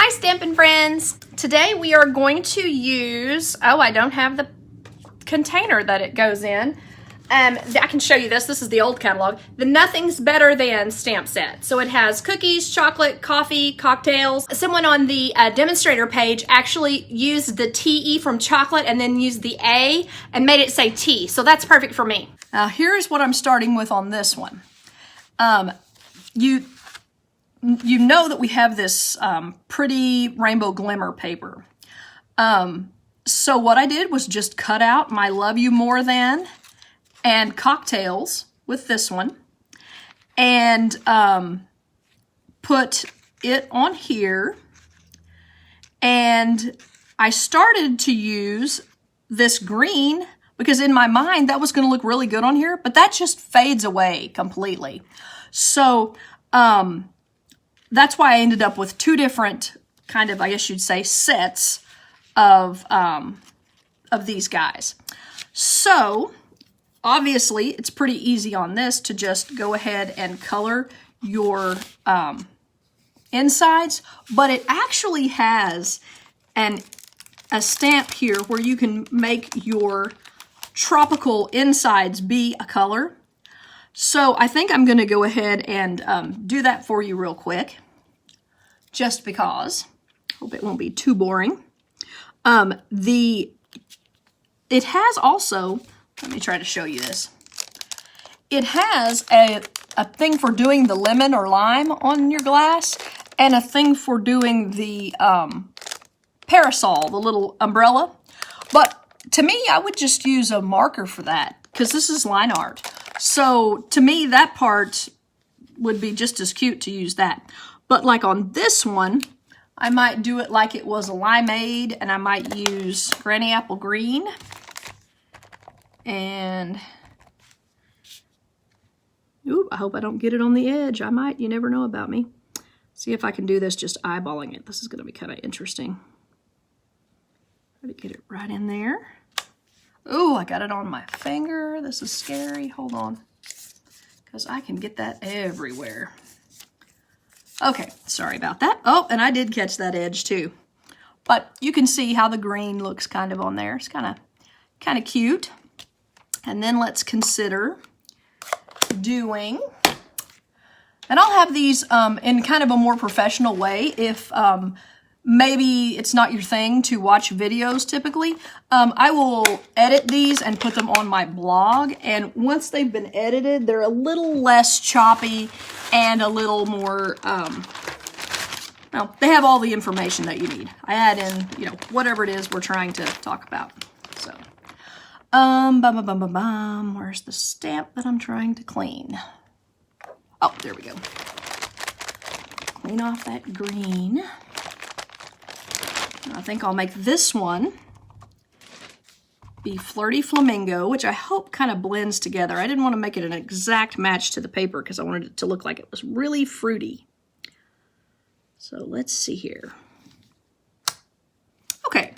Hi Stampin' friends! Today we are going to use, oh, I don't have the container that it goes in. I can show you this. This is the old catalog. The Nothing's Better Than stamp set. So it has cookies, chocolate, coffee, cocktails. Someone on the demonstrator page actually used the TE from chocolate and then used the A and made it say tea. So that's perfect for me. Now here's what I'm starting with on this one. You know that we have this pretty rainbow glimmer paper. So what I did was just cut out my Love You More Than and cocktails with this one and put it on here. And I started to use this green because in my mind that was going to look really good on here, but that just fades away completely. So that's why I ended up with two different kind of, I guess you'd say, sets of these guys. So obviously it's pretty easy on this to just go ahead and color your insides, but it actually has a stamp here where you can make your tropical insides be a color. So I think I'm going to go ahead and do that for you real quick, just because. Hope it won't be too boring. It has also, let me try to show you this. It has a thing for doing the lemon or lime on your glass, and a thing for doing the parasol, the little umbrella. But to me, I would just use a marker for that, because this is line art. So to me, that part would be just as cute to use that. But like on this one, I might do it like it was a limeade, and I might use Granny Apple Green. And, ooh, I hope I don't get it on the edge. I might, you never know about me. See if I can do this just eyeballing it. This is going to be kind of interesting. Try to get it right in there. Ooh, I got it on my finger. This is scary. Hold on. Because I can get that everywhere. Okay, sorry about that. Oh, and I did catch that edge too. But you can see how the green looks kind of on there. It's kind of cute. And then let's consider doing, and I'll have these in kind of a more professional way if maybe it's not your thing to watch videos typically. I will edit these and put them on my blog, and once they've been edited, they're a little less choppy and a little more, well, they have all the information that you need. I add in, you know, whatever it is we're trying to talk about. So, where's the stamp that I'm trying to clean? Oh, there we go. Clean off that green. I think I'll make this one be Flirty Flamingo, which I hope kind of blends together. I didn't want to make it an exact match to the paper because I wanted it to look like it was really fruity. So let's see here. Okay,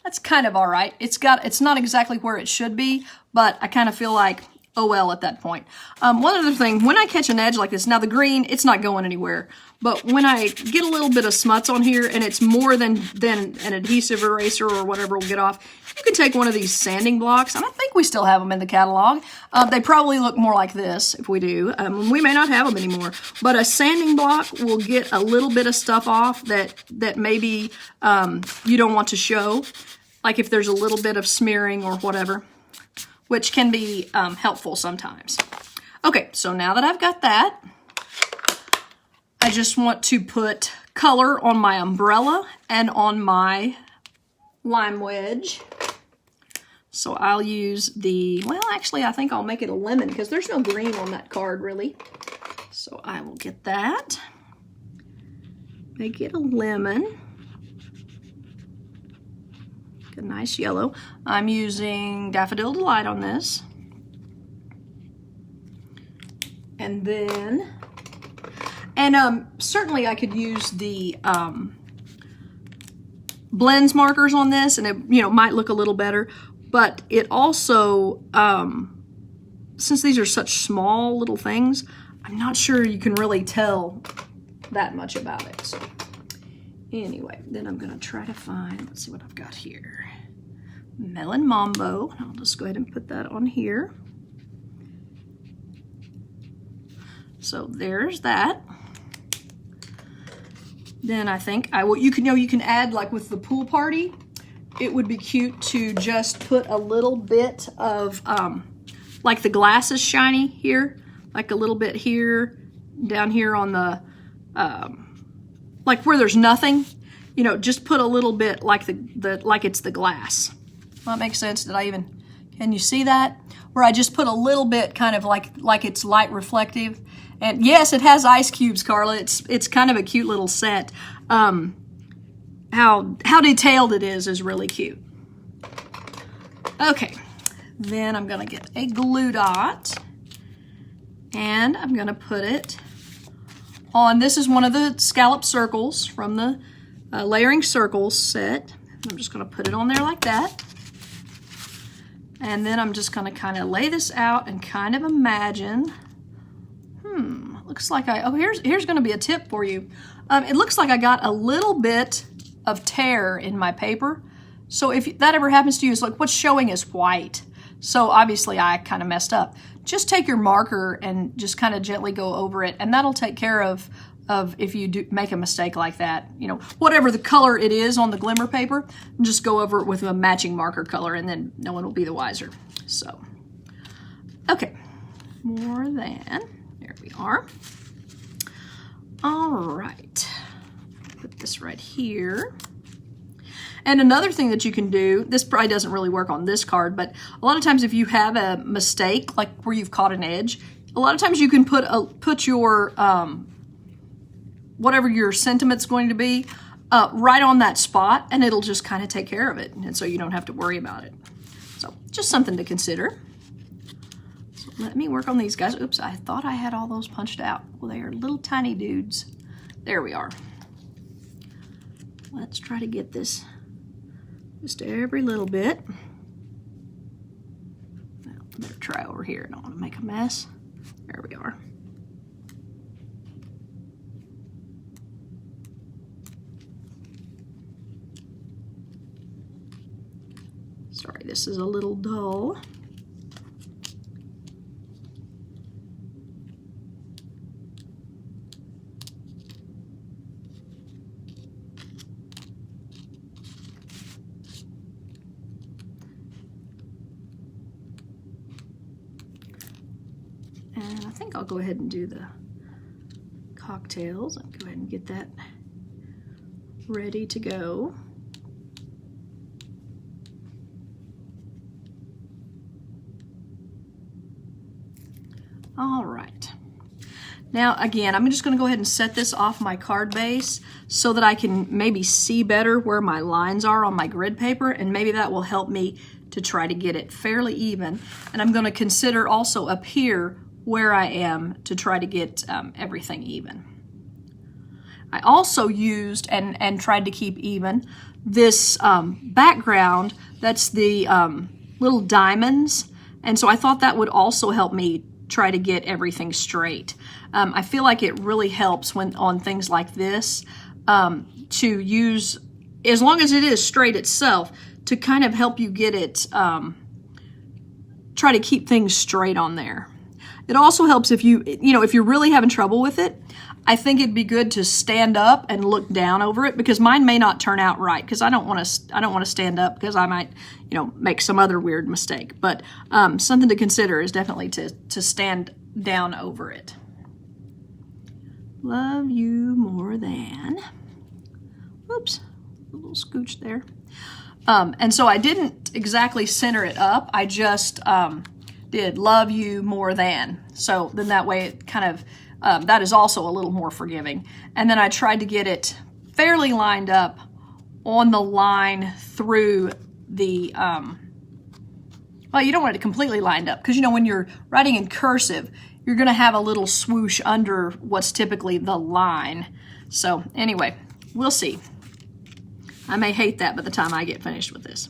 that's kind of all right. It's not exactly where it should be, but I kind of feel like, oh well, at that point. One other thing, when I catch an edge like this, now the green, it's not going anywhere, but when I get a little bit of smuts on here and it's more than an adhesive eraser or whatever will get off, you can take one of these sanding blocks, and I think we still have them in the catalog. They probably look more like this if we do. We may not have them anymore, but a sanding block will get a little bit of stuff off that maybe you don't want to show, like if there's a little bit of smearing or whatever, which can be helpful sometimes. Okay, so now that I've got that, I just want to put color on my umbrella and on my lime wedge. So I'll use the, well, actually I think I'll make it a lemon because there's no green on that card really. So I will get that, make it a lemon. A nice yellow. I'm using Daffodil Delight on this. And then, certainly I could use the blends markers on this, and it, you know, might look a little better, but it also, since these are such small little things, I'm not sure you can really tell that much about it. So Anyway, then I'm gonna try to find, let's see what I've got here. Melon Mambo. I'll just go ahead and put that on here. So there's that. Then I think you can add, like with the pool party, it would be cute to just put a little bit of like the glass is shiny here, like a little bit here, down here on the like where there's nothing, you know, just put a little bit like like it's the glass. Well, that makes sense. Can you see that? Where I just put a little bit kind of like it's light reflective. And yes, it has ice cubes, Carla. It's kind of a cute little set. How detailed it is really cute. Okay, then I'm gonna get a glue dot and I'm gonna put it on, this is one of the scallop circles from the Layering Circles set. I'm just gonna put it on there like that. And then I'm just gonna kind of lay this out and kind of imagine, looks like here's gonna be a tip for you. It looks like I got a little bit of tear in my paper. So if that ever happens to you, it's like what's showing is white. So obviously I kind of messed up. Just take your marker and just kind of gently go over it, and that'll take care of if you do make a mistake like that. You know, whatever the color it is on the glimmer paper, just go over it with a matching marker color, and then no one will be the wiser. So, okay, more than, there we are. All right, put this right here. And another thing that you can do, this probably doesn't really work on this card, but a lot of times if you have a mistake, like where you've caught an edge, a lot of times you can put your, whatever your sentiment's going to be, right on that spot, and it'll just kind of take care of it. And so you don't have to worry about it. So just something to consider. So let me work on these guys. Oops, I thought I had all those punched out. Well, they are little tiny dudes. There we are. Let's try to get this just every little bit. Now, better try over here. I don't want to make a mess. There we are. Sorry, this is a little dull. And I think I'll go ahead and do the cocktails. I'll go ahead and get that ready to go. All right. Now, again, I'm just going to go ahead and set this off my card base so that I can maybe see better where my lines are on my grid paper, and maybe that will help me to try to get it fairly even. And I'm going to consider also up here where I am to try to get everything even. I also used and tried to keep even this background that's the little diamonds, and so I thought that would also help me try to get everything straight. I feel like it really helps when on things like this to use, as long as it is straight itself, to kind of help you get it, try to keep things straight on there. It also helps if if you're really having trouble with it, I think it'd be good to stand up and look down over it, because mine may not turn out right, because I don't want to stand up because I might, make some other weird mistake. But something to consider is definitely to stand down over it. Love you more than. Oops, a little scooch there. And so I didn't exactly center it up. I just did love you more than. So then that way it kind of, that is also a little more forgiving. And then I tried to get it fairly lined up on the line through the, well, you don't want it completely lined up, because when you're writing in cursive, you're going to have a little swoosh under what's typically the line. So anyway, we'll see. I may hate that by the time I get finished with this.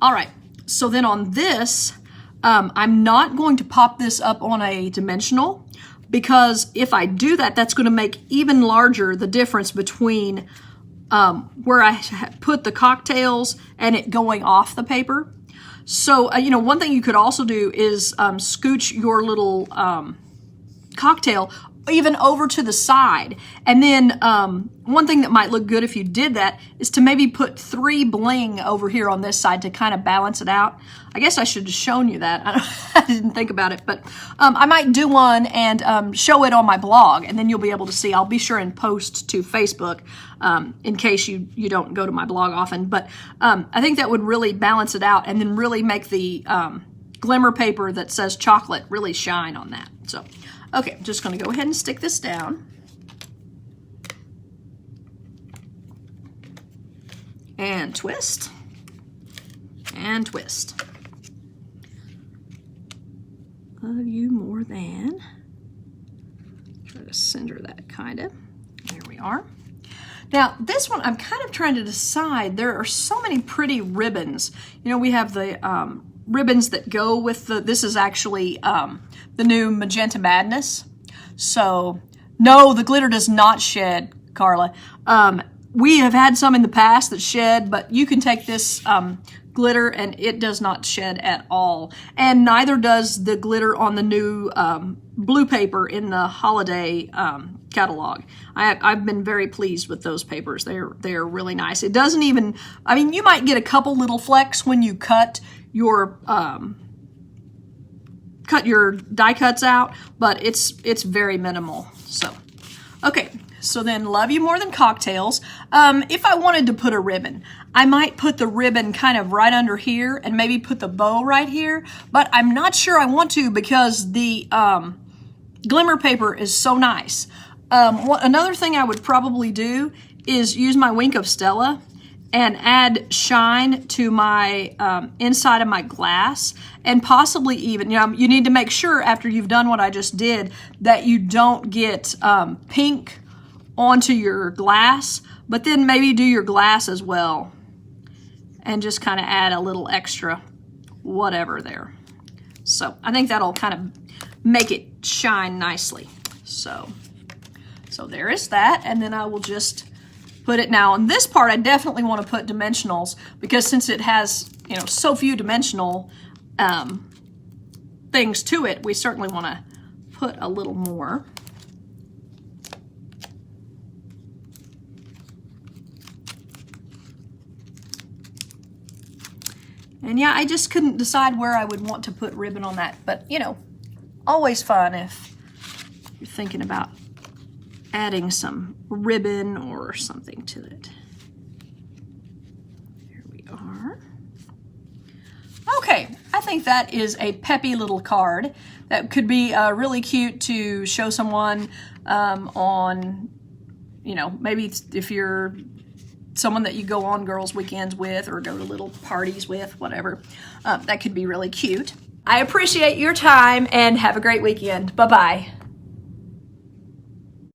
All right, so then on this, I'm not going to pop this up on a dimensional, because if I do that, that's going to make even larger the difference between where I put the cocktails and it going off the paper. So, you know, one thing you could also do is scooch your little cocktail even over to the side. And then one thing that might look good if you did that is to maybe put 3 bling over here on this side to kind of balance it out. I guess I should have shown you that. I didn't think about it, but I might do one and show it on my blog, and then you'll be able to see. I'll be sure and post to Facebook in case you don't go to my blog often. But I think that would really balance it out and then really make the glimmer paper that says chocolate really shine on that. So, okay, I'm just going to go ahead and stick this down. And twist. And twist. Love you more than. Try to center that kind of. There we are. Now, this one, I'm kind of trying to decide. There are so many pretty ribbons. You know, we have the ribbons that go with the, this is actually the new Magenta Madness. So, no, the glitter does not shed, Carla. We have had some in the past that shed, but you can take this glitter and it does not shed at all. And neither does the glitter on the new blue paper in the holiday catalog. I've been very pleased with those papers. They're really nice. It doesn't even, I mean, you might get a couple little flecks when you cut your die cuts out, but it's very minimal. So, okay. So then, love you more than cocktails. If I wanted to put a ribbon, I might put the ribbon kind of right under here and maybe put the bow right here, but I'm not sure I want to because the glimmer paper is so nice. Another thing I would probably do is use my Wink of Stella and add shine to my inside of my glass, and possibly even, you know, you need to make sure after you've done what I just did that you don't get pink onto your glass, but then maybe do your glass as well and just kind of add a little extra whatever there. So I think that'll kind of make it shine nicely. So there is that, and then I will just put it now. On this part, I definitely want to put dimensionals because since it has, you know, so few dimensional things to it, we certainly want to put a little more. And yeah, I just couldn't decide where I would want to put ribbon on that. But, you know, always fun if you're thinking about adding some ribbon or something to it. There we are. Okay, I think that is a peppy little card that could be really cute to show someone on, you know, maybe if you're someone that you go on girls' weekends with or go to little parties with, whatever. That could be really cute. I appreciate your time and have a great weekend. Bye-bye.